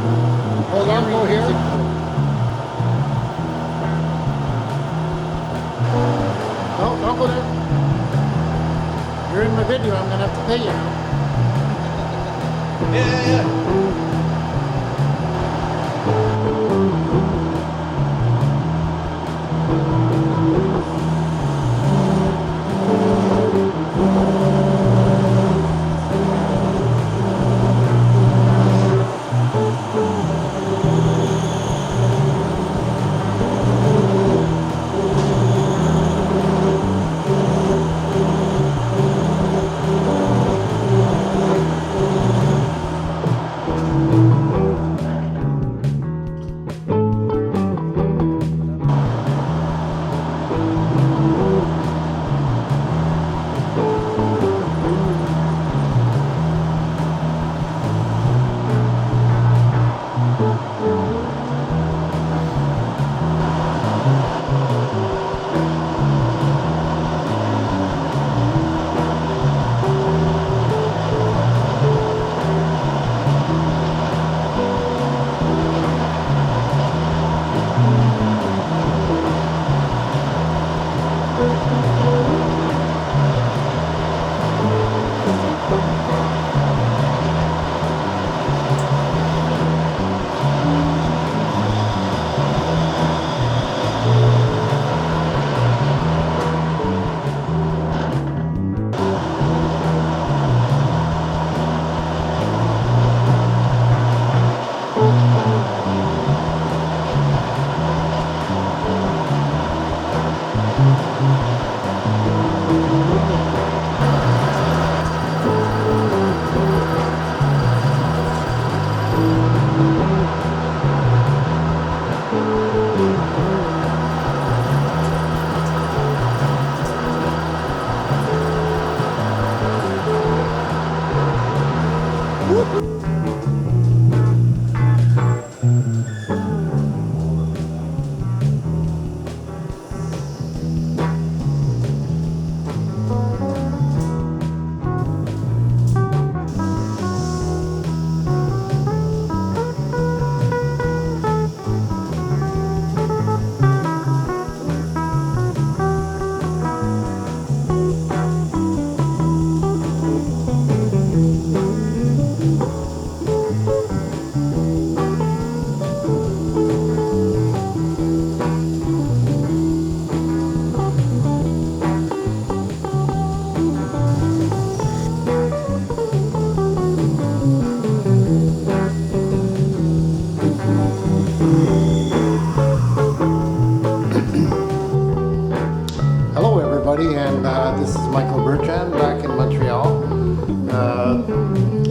Hold on, go here. No, don't go there. You're in my video, I'm gonna have to pay you now. Yeah. Hello everybody, and this is Michael Bertrand back in Montreal.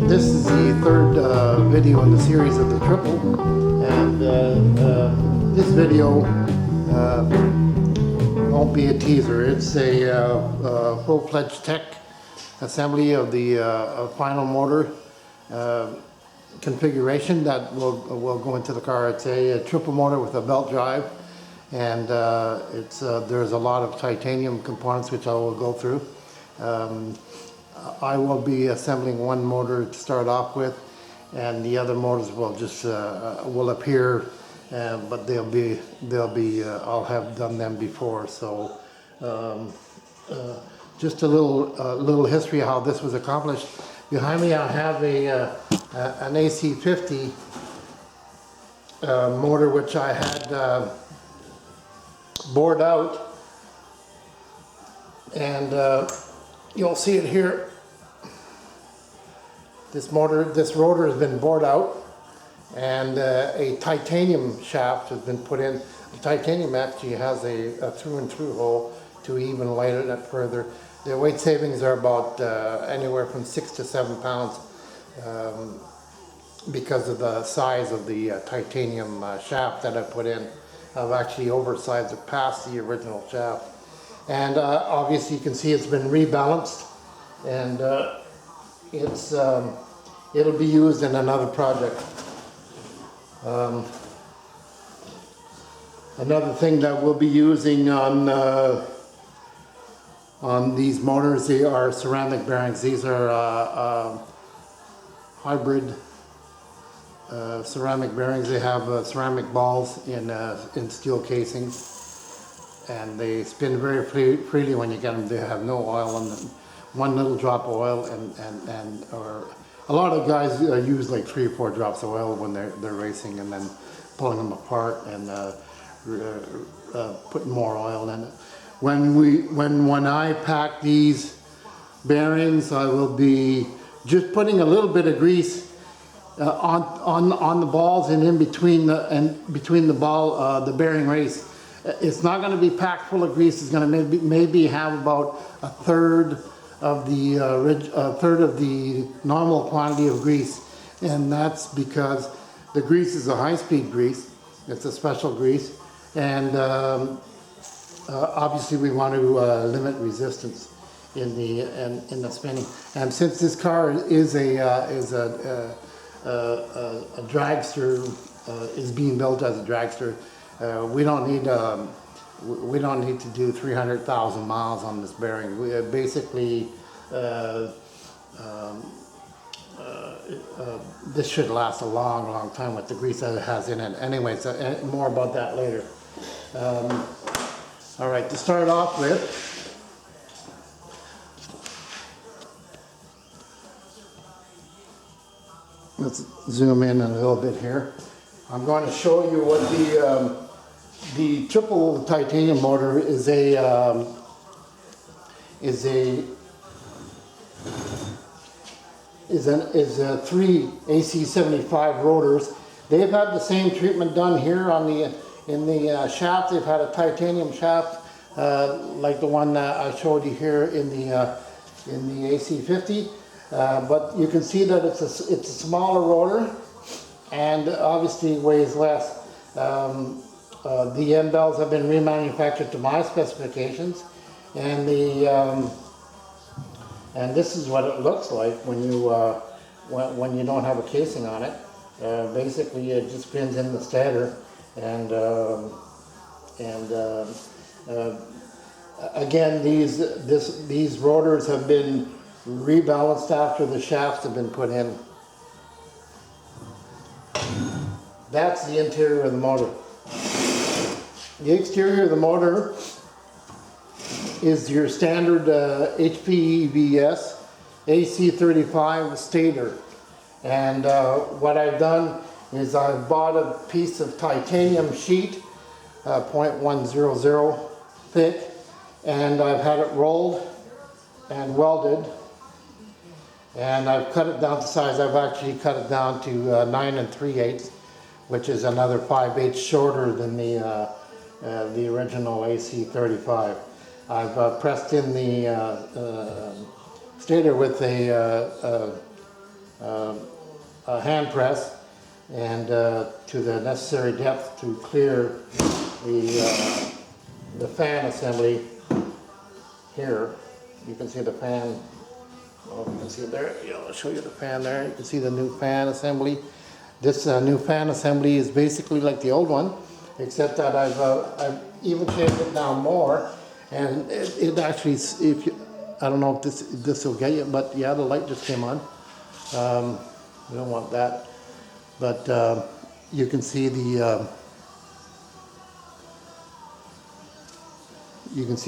This is the third video in the series of the triple, and this video won't be a teaser. It's a full-fledged tech assembly of the final motor configuration that will go into the car. It's a triple motor with a belt drive, and there's a lot of titanium components which I will go through. I will be assembling one motor to start off with, and the other motors will just will appear, but I'll have done them before. So just a little history of how this was accomplished. Behind me I have an AC50 motor which I had bored out, and you'll see it here. This rotor has been bored out, and a titanium shaft has been put in. The titanium actually has a through and through hole to even lighten it further. The weight savings are about anywhere from 6 to 7 pounds because of the size of the titanium shaft that I put in. I've actually oversized it past the original shaft, and obviously you can see it's been rebalanced, and it'll be used in another project. Another thing that we'll be using on these motors, they are ceramic bearings. These are hybrid ceramic bearings. They have ceramic balls in steel casings, and they spin very freely when you get them. They have no oil on them. One little drop of oil, or a lot of guys use like 3 or 4 drops of oil when they're racing, and then pulling them apart and putting more oil in it. When I pack these bearings, I will be just putting a little bit of grease on the balls and in between the ball, the bearing race. It's not going to be packed full of grease. It's going to maybe have about a third of the normal quantity of grease, and that's because the grease is a high-speed grease. It's a special grease, and obviously we want to limit resistance in the spinning. And since this car is a dragster, is being built as a dragster, we don't need to do 300,000 miles on this bearing. We basically this should last a long time with the grease that it has in it. Anyway, so more about that later. All right, to start off with, let's zoom in a little bit here. I'm going to show you what the triple titanium motor is a 3 AC75 rotors. They've had the same treatment done here in the shaft. They've had a titanium shaft like the one that I showed you here in the AC50. But you can see that it's a smaller rotor, and obviously weighs less. The end bells have been remanufactured to my specifications, and and this is what it looks like when you don't have a casing on it. Basically, it just spins in the stator, and again, these rotors have been rebalanced after the shafts have been put in. That's the interior of the motor. The exterior of the motor is your standard HPEVS AC35 stator. And what I've done is I've bought a piece of titanium sheet, 0.100 thick, and I've had it rolled and welded, and I've cut it down to size. I've actually cut it down to 9 3/8, which is another 5/8 shorter than the original AC35. I've pressed in the stator with a hand press, and to the necessary depth to clear the fan assembly here. You can see the fan. Oh, you can see it there. Yeah, I'll show you the fan there. You can see the new fan assembly. This new fan assembly is basically like the old one, except that I've even shaved it down more, and it actually, I don't know if this will get you, but yeah, the light just came on. We don't want that, but you can see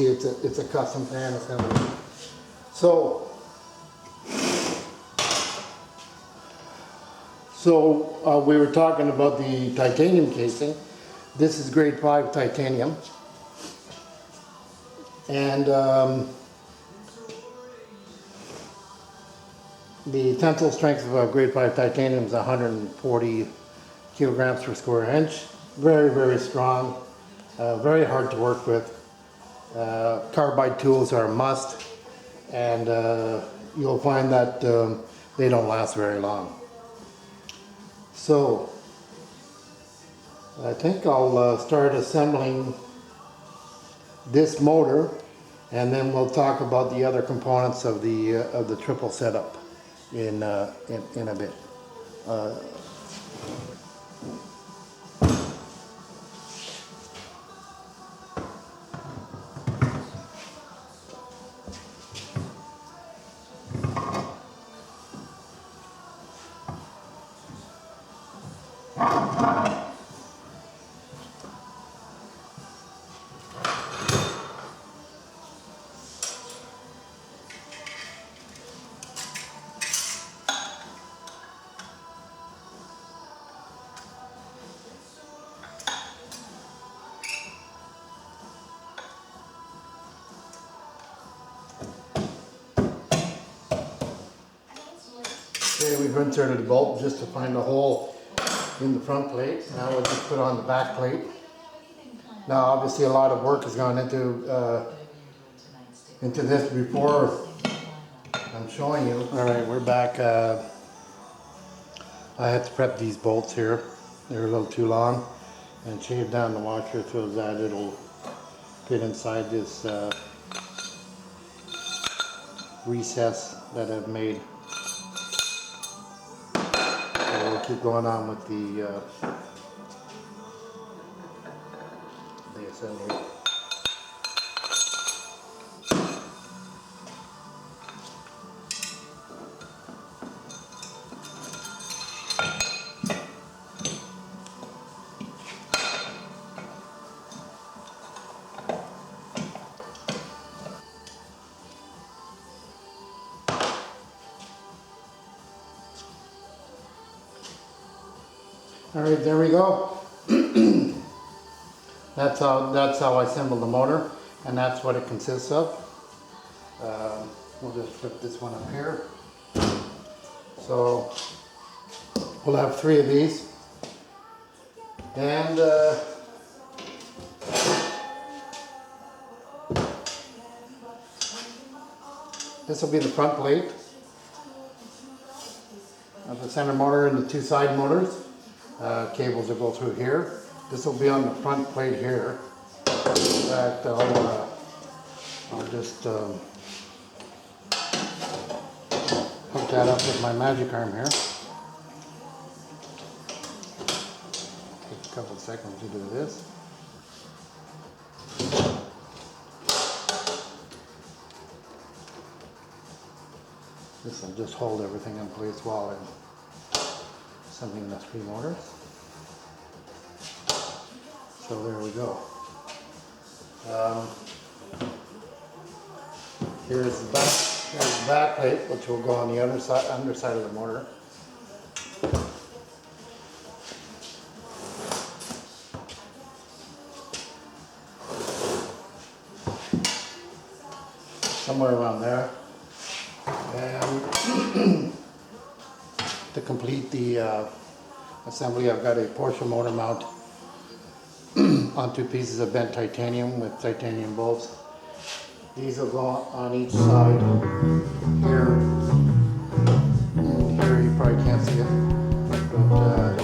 it's a custom fan assembly. So we were talking about the titanium casing. This is grade 5 titanium, and the tensile strength of a grade 5 titanium is 140 kilograms per square inch. Very, very strong, very hard to work with. Carbide tools are a must, and you'll find that they don't last very long. So I think I'll start assembling this motor, and then we'll talk about the other components of the triple setup in a bit. Okay, we've inserted the bolt just to find a hole in the front plate. Now we'll just put on the back plate. Now obviously a lot of work has gone into this before I'm showing you. Alright, we're back. I had to prep these bolts here. They're a little too long, and shave down the washer so that it'll fit inside this recess that I've made. So we'll keep going on with the assembly. All right, there we go. That's how I assemble the motor, and that's what it consists of. We'll just flip this one up here. So we'll have 3 of these, and this will be the front plate of the center motor and the 2 side motors. Cables will go through here. This will be on the front plate here. In fact, I'll just hook that up with my magic arm here. Take a couple of seconds to do this. This will just hold everything in place while I'm assembling the 3 motors. So there we go. Here's the back plate, which will go on the underside of the motor. Somewhere around there. And to complete the assembly, I've got a Porsche motor mount on 2 pieces of bent titanium with titanium bolts. These will go on each side here and here. You probably can't see it, but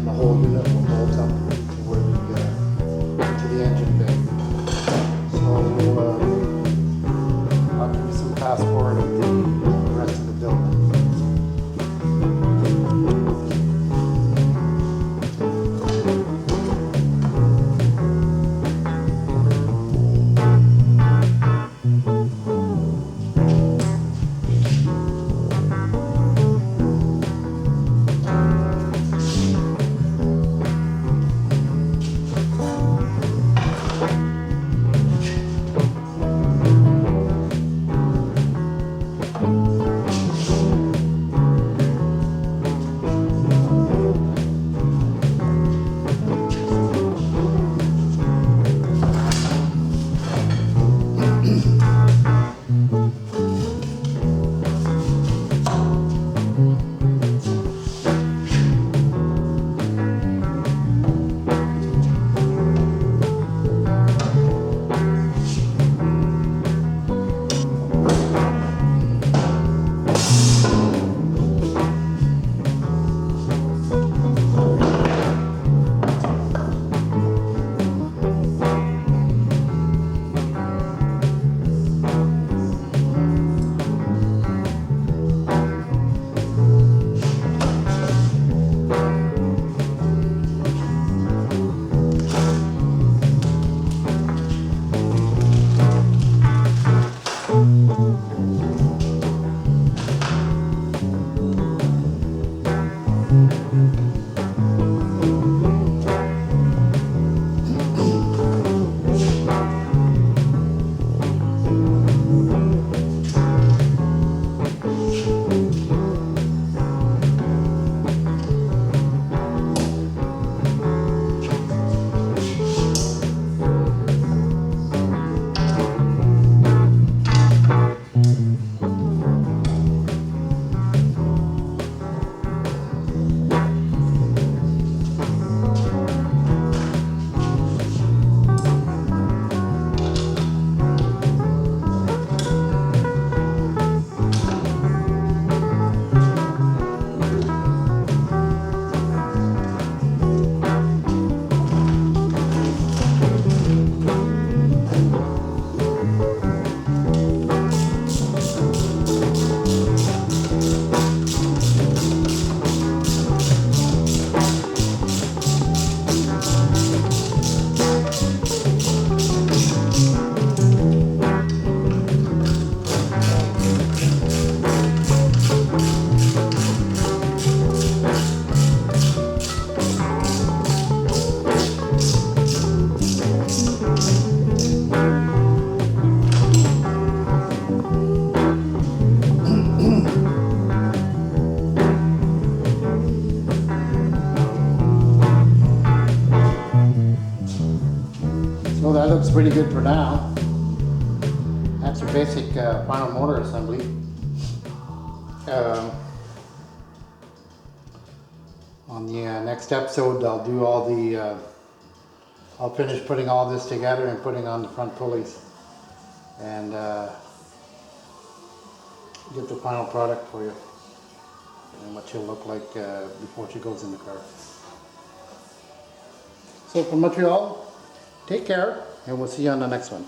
the whole unit will bolt up to where to the engine bay. So I'll give you some fast forward of the rest of the building. looks pretty good for now. That's your basic final motor assembly. On the next episode, I'll do all the, I'll finish putting all this together and putting on the front pulleys, and get the final product for you, and what she'll look like before she goes in the car. So from Montreal, take care, and we'll see you on the next one.